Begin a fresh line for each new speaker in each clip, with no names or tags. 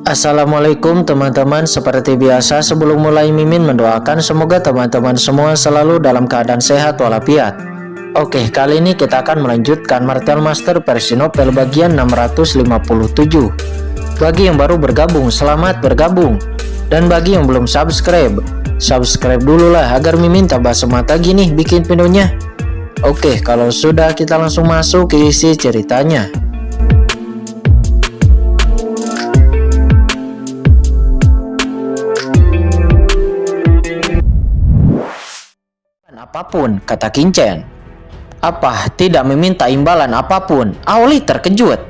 Assalamualaikum teman-teman, seperti biasa sebelum mulai Mimin mendoakan semoga teman-teman semua selalu dalam keadaan sehat walafiat. Oke, kali ini kita akan melanjutkan Martial Master versi novel bagian 657. Bagi yang baru bergabung, selamat bergabung. Dan bagi yang belum subscribe dulu lah agar Mimin tambah semangat lagi nih bikin videonya. Oke, kalau sudah kita langsung masuk ke isi ceritanya. Apapun, kata Qingchen. Apa, tidak meminta imbalan apapun? Aoli terkejut.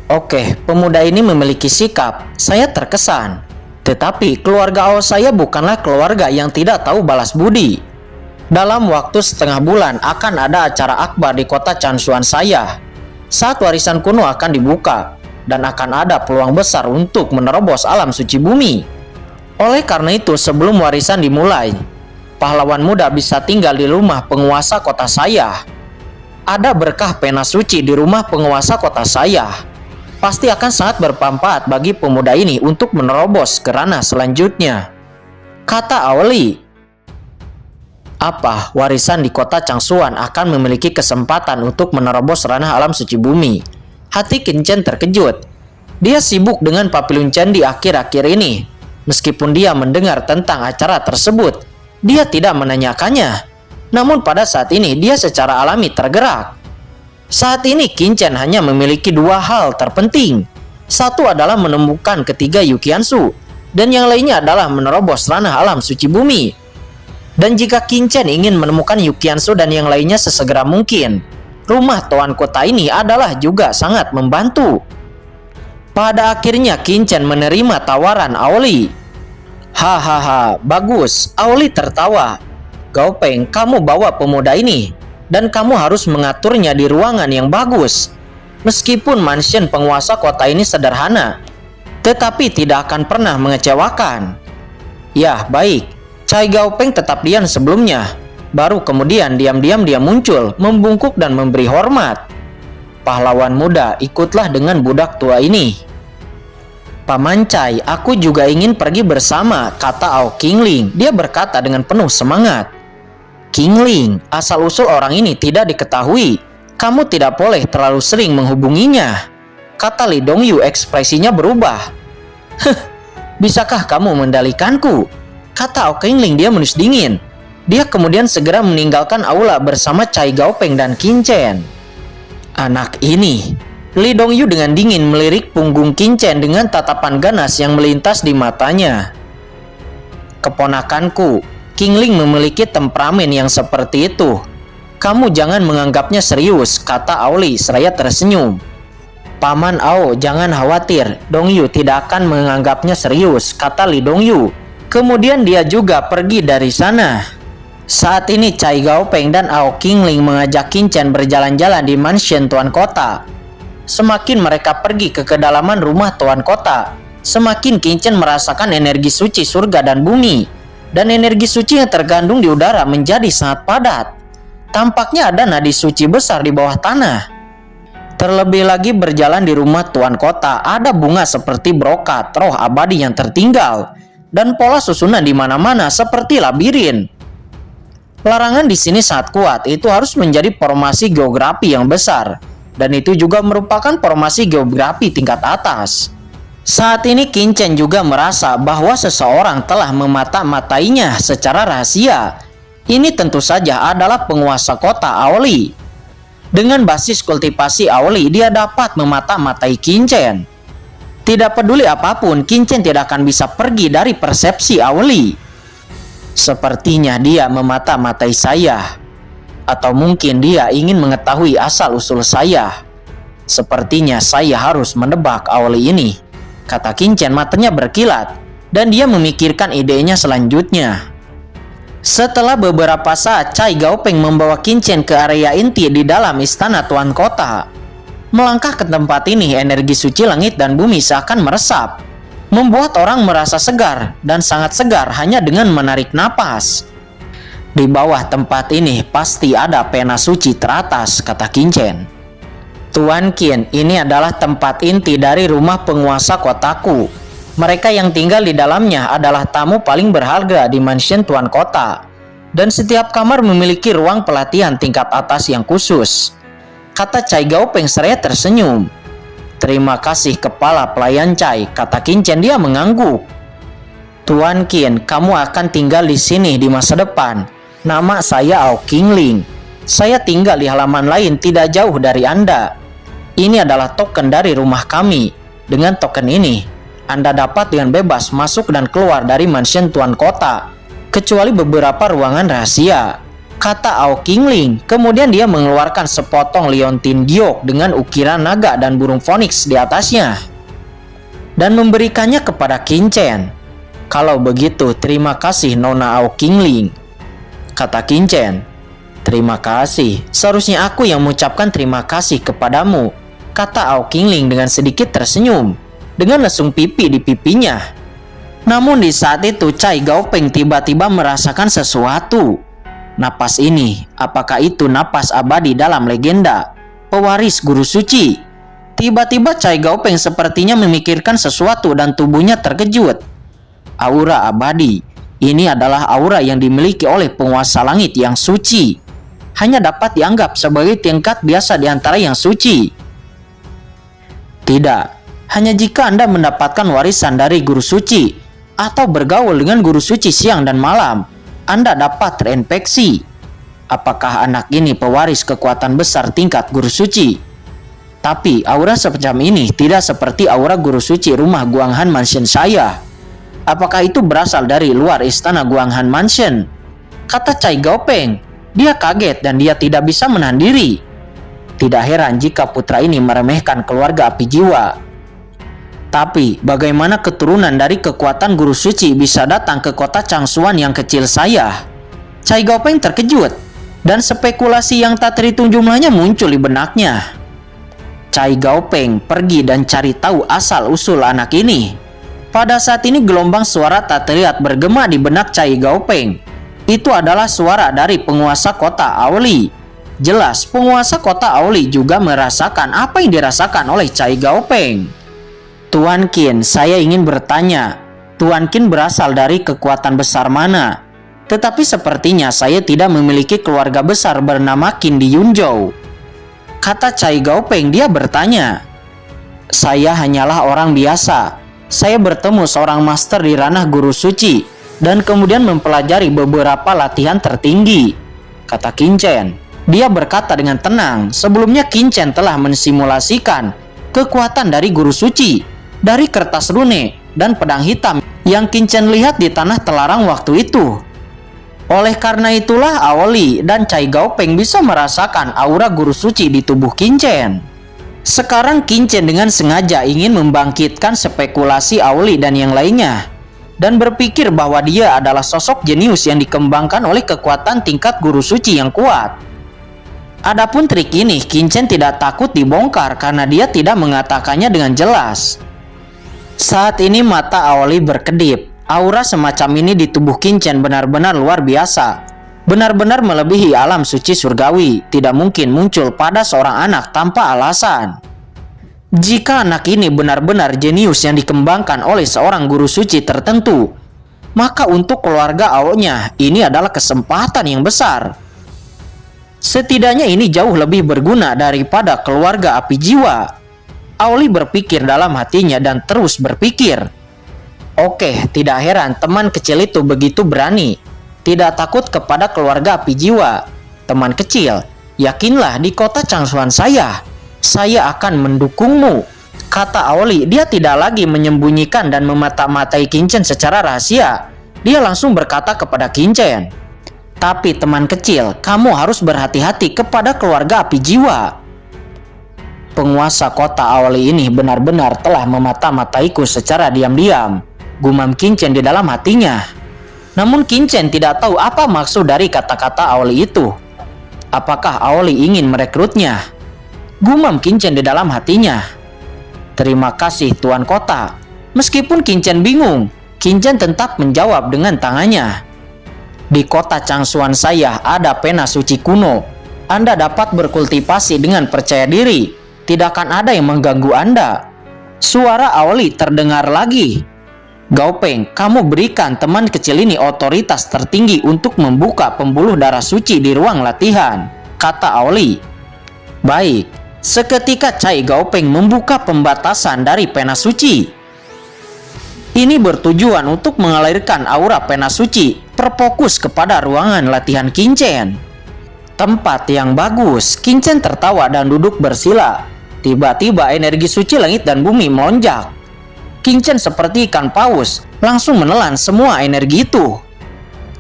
Oke, pemuda ini memiliki sikap. Saya terkesan. Tetapi keluarga Ao saya bukanlah keluarga yang tidak tahu balas budi. Dalam waktu setengah bulan akan ada acara akbar di kota Chanshuan saya. Saat warisan kuno akan dibuka dan akan ada peluang besar untuk menerobos alam suci bumi. Oleh karena itu, sebelum warisan dimulai, pahlawan muda bisa tinggal di rumah penguasa kota saya. Ada berkah pena suci di rumah penguasa kota saya. Pasti akan sangat bermanfaat bagi pemuda ini untuk menerobos ke ranah selanjutnya, kata Aoli. Apa, warisan di kota Changshuan akan memiliki kesempatan untuk menerobos ranah alam suci bumi? Hati Qingchen terkejut. Dia sibuk dengan Papillon Candi akhir-akhir ini. Meskipun dia mendengar tentang acara tersebut, dia tidak menanyakannya. Namun pada saat ini dia secara alami tergerak. Saat ini Qingchen hanya memiliki dua hal terpenting. Satu adalah menemukan ketiga Yuqiansu, dan yang lainnya adalah menerobos ranah alam suci bumi. Dan jika Qingchen ingin menemukan Yuqiansu dan yang lainnya sesegera mungkin, rumah tuan kota ini adalah juga sangat membantu. Pada akhirnya Qingchen menerima tawaran Aoli. Hahaha, bagus, Aoli tertawa. Gao Peng, kamu bawa pemuda ini, dan kamu harus mengaturnya di ruangan yang bagus. Meskipun mansion penguasa kota ini sederhana, tetapi tidak akan pernah mengecewakan. Ya, baik. Cai Gao Peng tetap diam sebelumnya. Baru kemudian diam-diam dia muncul, membungkuk dan memberi hormat. Pahlawan muda, ikutlah dengan budak tua ini. Paman Cai, aku juga ingin pergi bersama, kata Ao Qingling. Dia berkata dengan penuh semangat. Qingling, asal-usul orang ini tidak diketahui. Kamu tidak boleh terlalu sering menghubunginya, kata Li Dongyu. Ekspresinya berubah. Bisakah kamu mendalikanku? Kata Ao Qingling. Dia menus dingin. Dia kemudian segera meninggalkan aula bersama Cai Gao Peng dan Qingchen. Anak ini. Li Dongyu dengan dingin melirik punggung Qingchen dengan tatapan ganas yang melintas di matanya. Keponakanku, Qingling memiliki temperamen yang seperti itu. Kamu jangan menganggapnya serius, kata Aoli seraya tersenyum. Paman Ao, jangan khawatir, Dongyu tidak akan menganggapnya serius, kata Li Dongyu. Kemudian dia juga pergi dari sana. Saat ini Cai Gao Peng dan Ao Qingling mengajak Qingchen berjalan-jalan di mansion tuan kota. Semakin mereka pergi ke kedalaman rumah tuan kota, semakin Qingchen merasakan energi suci surga dan bumi. Dan energi suci yang terkandung di udara menjadi sangat padat. Tampaknya ada nadi suci besar di bawah tanah. Terlebih lagi berjalan di rumah tuan kota, ada bunga seperti brokat, roh abadi yang tertinggal. Dan pola susunan di mana-mana seperti labirin. Larangan di sini sangat kuat, itu harus menjadi formasi geografi yang besar. Dan itu juga merupakan formasi geografi tingkat atas. Saat ini Qingchen juga merasa bahwa seseorang telah memata-matainya secara rahasia. Ini tentu saja adalah penguasa kota Aoli. Dengan basis kultivasi Aoli, dia dapat memata-matai Qingchen. Tidak peduli apapun, Qingchen tidak akan bisa pergi dari persepsi Aoli. Sepertinya dia memata-matai saya. Atau mungkin dia ingin mengetahui asal-usul saya. Sepertinya saya harus menebak Aoli ini, kata Qingchen matanya berkilat. Dan dia memikirkan idenya selanjutnya. Setelah beberapa saat, Cai Gao Peng membawa Qingchen ke area inti di dalam istana tuan kota. Melangkah ke tempat ini, energi suci langit dan bumi seakan meresap, membuat orang merasa segar dan sangat segar hanya dengan menarik napas. Di bawah tempat ini pasti ada pena suci teratas, kata Qingchen. Tuan Qin, ini adalah tempat inti dari rumah penguasa kotaku. Mereka yang tinggal di dalamnya adalah tamu paling berharga di mansion Tuan Kota. Dan setiap kamar memiliki ruang pelatihan tingkat atas yang khusus, kata Cai Gaopeng seraya tersenyum. Terima kasih kepala pelayan Cai, kata Qin Chen. Dia mengangguk. Tuan Qin, kamu akan tinggal di sini di masa depan. Nama saya Ao Qingling. Saya tinggal di halaman lain tidak jauh dari Anda. Ini adalah token dari rumah kami. Dengan token ini, Anda dapat dengan bebas masuk dan keluar dari mansion Tuan Kota, kecuali beberapa ruangan rahasia, kata Ao Qingling. Kemudian dia mengeluarkan sepotong liontin giok dengan ukiran naga dan burung phoenix di atasnya dan memberikannya kepada Qin Chen. Kalau begitu, terima kasih Nona Ao Qingling, kata Qin Chen. Terima kasih, seharusnya aku yang mengucapkan terima kasih kepadamu, kata Ao Qingling dengan sedikit tersenyum, dengan lesung pipi di pipinya. Namun di saat itu Cai Gaopeng tiba-tiba merasakan sesuatu. Napas ini, apakah itu napas abadi dalam legenda pewaris guru suci? Tiba-tiba Cai Gaopeng sepertinya memikirkan sesuatu dan tubuhnya terkejut. Aura abadi, ini adalah aura yang dimiliki oleh penguasa langit yang suci. Hanya dapat dianggap sebagai tingkat biasa di antara yang suci. Tidak, hanya jika Anda mendapatkan warisan dari guru suci atau bergaul dengan guru suci siang dan malam, Anda dapat terinfeksi. Apakah anak ini pewaris kekuatan besar tingkat guru suci? Tapi aura semacam ini tidak seperti aura guru suci rumah Guanghan Mansion saya. Apakah itu berasal dari luar istana Guanghan Mansion? Kata Cai Gaopeng. Dia kaget dan dia tidak bisa menahan diri. Tidak heran jika putra ini meremehkan keluarga api jiwa. Tapi bagaimana keturunan dari kekuatan guru suci bisa datang ke kota Changsuan yang kecil saya? Cai Gaopeng terkejut dan spekulasi yang tak terhitung jumlahnya muncul di benaknya. Cai Gaopeng pergi dan cari tahu asal-usul anak ini. Pada saat ini gelombang suara tak terlihat bergema di benak Cai Gaopeng. Itu adalah suara dari penguasa kota Aoli. Jelas penguasa kota Aoli juga merasakan apa yang dirasakan oleh Cai Gaopeng. Tuan Qin, saya ingin bertanya, Tuan Qin berasal dari kekuatan besar mana? Tetapi sepertinya saya tidak memiliki keluarga besar bernama Qin di Yunzhou, kata Cai Gaopeng. Dia bertanya, saya hanyalah orang biasa. Saya bertemu seorang master di ranah guru suci dan kemudian mempelajari beberapa latihan tertinggi, kata Qin Chen. Dia berkata dengan tenang. Sebelumnya Qin Chen telah mensimulasikan kekuatan dari guru suci dari kertas rune dan pedang hitam yang Qin Chen lihat di tanah telarang waktu itu. Oleh karena itulah Aoli dan Cai Gaopeng bisa merasakan aura guru suci di tubuh Qin Chen. Sekarang Qin Chen dengan sengaja ingin membangkitkan spekulasi Aoli dan yang lainnya, dan berpikir bahwa dia adalah sosok jenius yang dikembangkan oleh kekuatan tingkat guru suci yang kuat. Adapun trik ini Qin Chen tidak takut dibongkar karena dia tidak mengatakannya dengan jelas. Saat ini mata Aoli berkedip. Aura semacam ini di tubuh Qin Chen benar-benar luar biasa. Benar-benar melebihi alam suci surgawi. Tidak mungkin muncul pada seorang anak tanpa alasan. Jika anak ini benar-benar jenius yang dikembangkan oleh seorang guru suci tertentu, maka untuk keluarga Ao-nya ini adalah kesempatan yang besar. Setidaknya ini jauh lebih berguna daripada keluarga api jiwa. Aoli berpikir dalam hatinya dan terus berpikir. Oke, tidak heran teman kecil itu begitu berani. Tidak takut kepada keluarga api jiwa. Teman kecil, yakinlah di kota Changsuan saya akan mendukungmu, kata Aoli. Dia tidak lagi menyembunyikan dan memata-matai Qin Chen secara rahasia. Dia langsung berkata kepada Qin Chen, tapi teman kecil, kamu harus berhati-hati kepada keluarga api jiwa. Penguasa kota Aoli ini benar-benar telah memata-mataiku secara diam-diam, gumam Qin Chen di dalam hatinya. Namun Qin Chen tidak tahu apa maksud dari kata-kata Aoli itu. Apakah Aoli ingin merekrutnya? Gumam Qin Chen di dalam hatinya. Terima kasih Tuan Kota. Meskipun Qin Chen bingung, Qin Chen tetap menjawab dengan tangannya. Di kota Changsuan saya ada pena suci kuno. Anda dapat berkultivasi dengan percaya diri. tidak akan ada yang mengganggu Anda. Suara Aoli terdengar lagi. Gaopeng, kamu berikan teman kecil ini otoritas tertinggi untuk membuka pembuluh darah suci di ruang latihan, kata Aoli. Baik, seketika Cai Gaopeng membuka pembatasan dari pena suci. Ini bertujuan untuk mengalirkan aura pena suci terfokus kepada ruangan latihan Qin Chen. Tempat yang bagus, Qin Chen tertawa dan duduk bersila. Tiba-tiba energi suci langit dan bumi melonjak. Qin Chen seperti ikan paus, langsung menelan semua energi itu.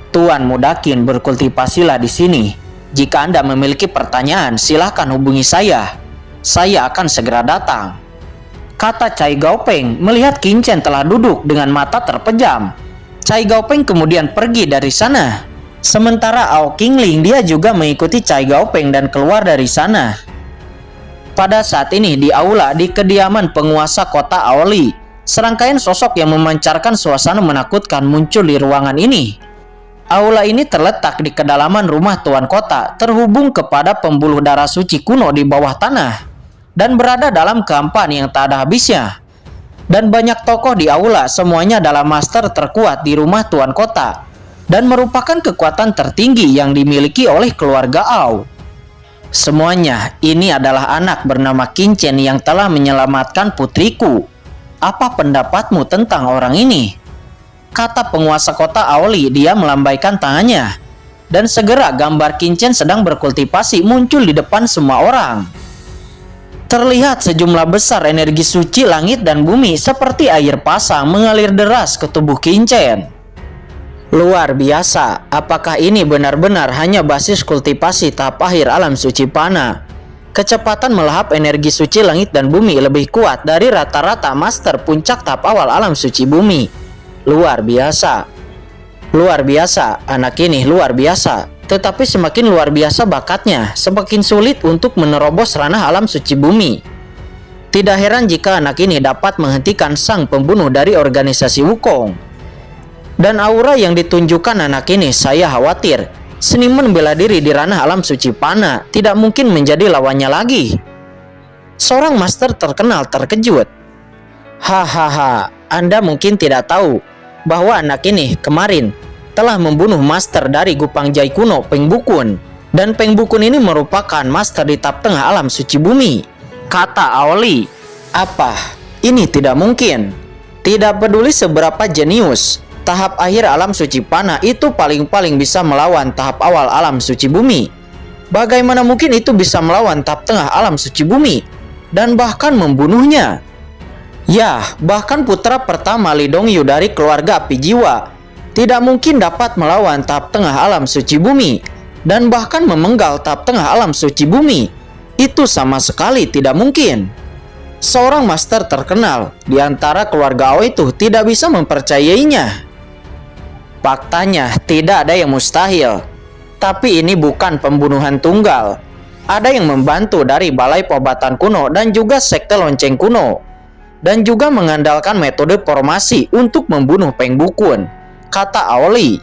Tuan Mudakin, berkultivasilah di sini. Jika Anda memiliki pertanyaan, silahkan hubungi saya. Saya akan segera datang, kata Cai Gaopeng melihat Qin Chen telah duduk dengan mata terpejam. Cai Gaopeng kemudian pergi dari sana. Sementara Ao Qingling dia juga mengikuti Cai Gaopeng dan keluar dari sana. Pada saat ini di aula di kediaman penguasa kota Aoli, serangkaian sosok yang memancarkan suasana menakutkan muncul di ruangan ini. Aula ini terletak di kedalaman rumah tuan kota, terhubung kepada pembuluh darah suci kuno di bawah tanah, dan berada dalam kehampaan yang tak ada habisnya. Dan banyak tokoh di aula, semuanya adalah master terkuat di rumah tuan kota, dan merupakan kekuatan tertinggi yang dimiliki oleh keluarga Ao. Semuanya ini adalah anak bernama Qin Chen yang telah menyelamatkan putriku. Apa pendapatmu tentang orang ini? Kata penguasa kota Aoli, dia melambaikan tangannya. Dan segera gambar Qin Chen sedang berkultivasi muncul di depan semua orang. Terlihat sejumlah besar energi suci langit dan bumi seperti air pasang mengalir deras ke tubuh Qin Chen. Luar biasa, apakah ini benar-benar hanya basis kultivasi tahap akhir alam suci Pana? Kecepatan melahap energi suci langit dan bumi lebih kuat dari rata-rata master puncak tahap awal alam suci bumi. Luar biasa. Luar biasa, anak ini luar biasa. Tetapi semakin luar biasa bakatnya, semakin sulit untuk menerobos ranah alam suci bumi. Tidak heran jika anak ini dapat menghentikan sang pembunuh dari organisasi Wukong. Dan aura yang ditunjukkan anak ini, saya khawatir seniman bela diri di ranah alam suci Pana tidak mungkin menjadi lawannya lagi. Seorang master terkenal terkejut. Hahaha, Anda mungkin tidak tahu bahwa anak ini kemarin telah membunuh master dari Gupang Jai kuno, Peng Bukun. Dan Peng Bukun ini merupakan master di tahap tengah alam suci bumi, kata Aoli. Apa? Ini tidak mungkin. Tidak peduli seberapa jenius, tahap akhir alam suci Pana itu paling-paling bisa melawan tahap awal alam suci bumi. Bagaimana mungkin itu bisa melawan tahap tengah alam suci bumi dan bahkan membunuhnya? Ya, bahkan putra pertama Li Dongyu dari keluarga api jiwa tidak mungkin dapat melawan tahap tengah alam suci bumi dan bahkan memenggal tahap tengah alam suci bumi. Itu sama sekali tidak mungkin. Seorang master terkenal di antara keluarga Ao itu tidak bisa mempercayainya. Faktanya, tidak ada yang mustahil. Tapi ini bukan pembunuhan tunggal. Ada yang membantu dari Balai Pengobatan Kuno dan juga Sekte Lonceng Kuno. Dan juga mengandalkan metode formasi untuk membunuh Peng Bukun, kata Aoli.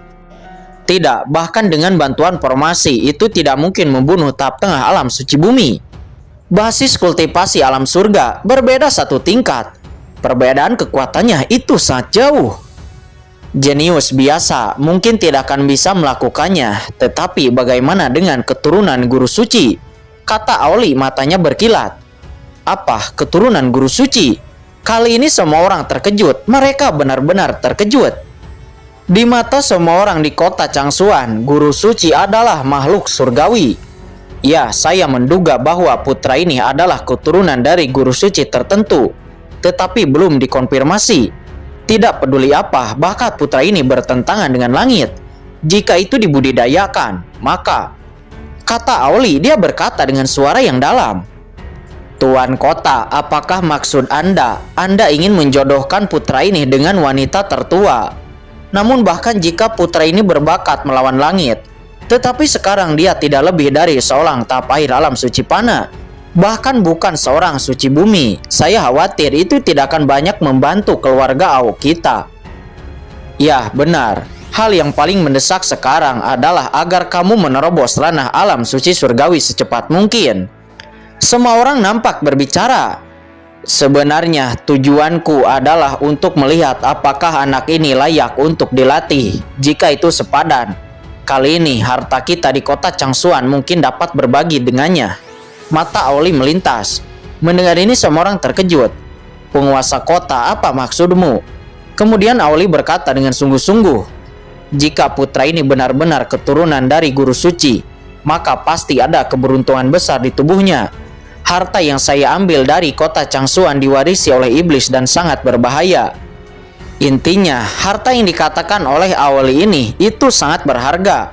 Tidak, bahkan dengan bantuan formasi itu tidak mungkin membunuh tahap tengah alam suci bumi. Basis kultivasi alam surga berbeda satu tingkat. Perbedaan kekuatannya itu sangat jauh. Jenius biasa mungkin tidak akan bisa melakukannya, tetapi bagaimana dengan keturunan guru suci? Kata Aoli, matanya berkilat. Apa keturunan guru suci? Kali ini semua orang terkejut, mereka benar-benar terkejut. Di mata semua orang di kota Changsuan, guru suci adalah makhluk surgawi. Ya, saya menduga bahwa putra ini adalah keturunan dari guru suci tertentu, tetapi belum dikonfirmasi. Tidak peduli apa, bakat putra ini bertentangan dengan langit. Jika itu dibudidayakan, maka, kata Aoli, dia berkata dengan suara yang dalam. Tuan kota, apakah maksud Anda ingin menjodohkan putra ini dengan wanita tertua? Namun bahkan jika putra ini berbakat melawan langit, tetapi sekarang dia tidak lebih dari seorang tahap akhir alam suci Pana, bahkan bukan seorang suci bumi. Saya khawatir itu tidak akan banyak membantu keluarga Ao kita. Ya, benar. Hal yang paling mendesak sekarang adalah agar kamu menerobos ranah alam suci surgawi secepat mungkin. Semua orang nampak berbicara. Sebenarnya tujuanku adalah untuk melihat apakah anak ini layak untuk dilatih. Jika itu sepadan, kali ini harta kita di kota Changsuan mungkin dapat berbagi dengannya. Mata Auli melintas. Mendengar ini semua orang terkejut. Penguasa kota, apa maksudmu? Kemudian Auli berkata dengan sungguh-sungguh, jika putra ini benar-benar keturunan dari guru suci, maka pasti ada keberuntungan besar di tubuhnya. Harta yang saya ambil dari kota Changsuan diwarisi oleh iblis dan sangat berbahaya. Intinya, harta yang dikatakan oleh Auli ini itu sangat berharga.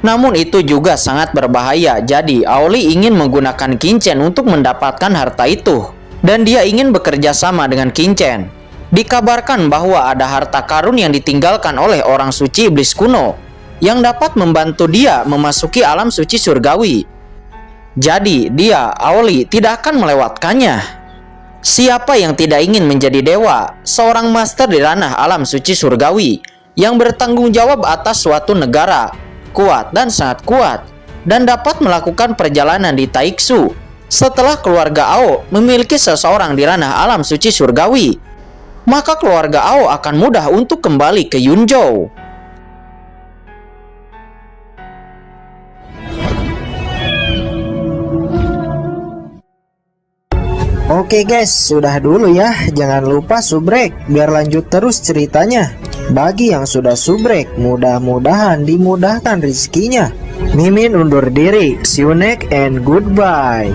Namun itu juga sangat berbahaya, jadi Auli ingin menggunakan Qin-Chen untuk mendapatkan harta itu. Dan dia ingin bekerja sama dengan Qin-Chen. Dikabarkan bahwa ada harta karun yang ditinggalkan oleh orang suci iblis kuno yang dapat membantu dia memasuki alam suci surgawi. Jadi dia, Auli, tidak akan melewatkannya. Siapa yang tidak ingin menjadi dewa, seorang master di ranah alam suci surgawi yang bertanggung jawab atas suatu negara, kuat dan sangat kuat, dan dapat melakukan perjalanan di Taiksu. Setelah keluarga Ao memiliki seseorang di ranah alam suci surgawi, maka keluarga Ao akan mudah untuk kembali ke Yunzhou.
Oke guys, sudah dulu ya. Jangan lupa subrek biar lanjut terus ceritanya. Bagi yang sudah subrek, mudah-mudahan dimudahkan rezekinya. Mimin undur diri. See you next and goodbye.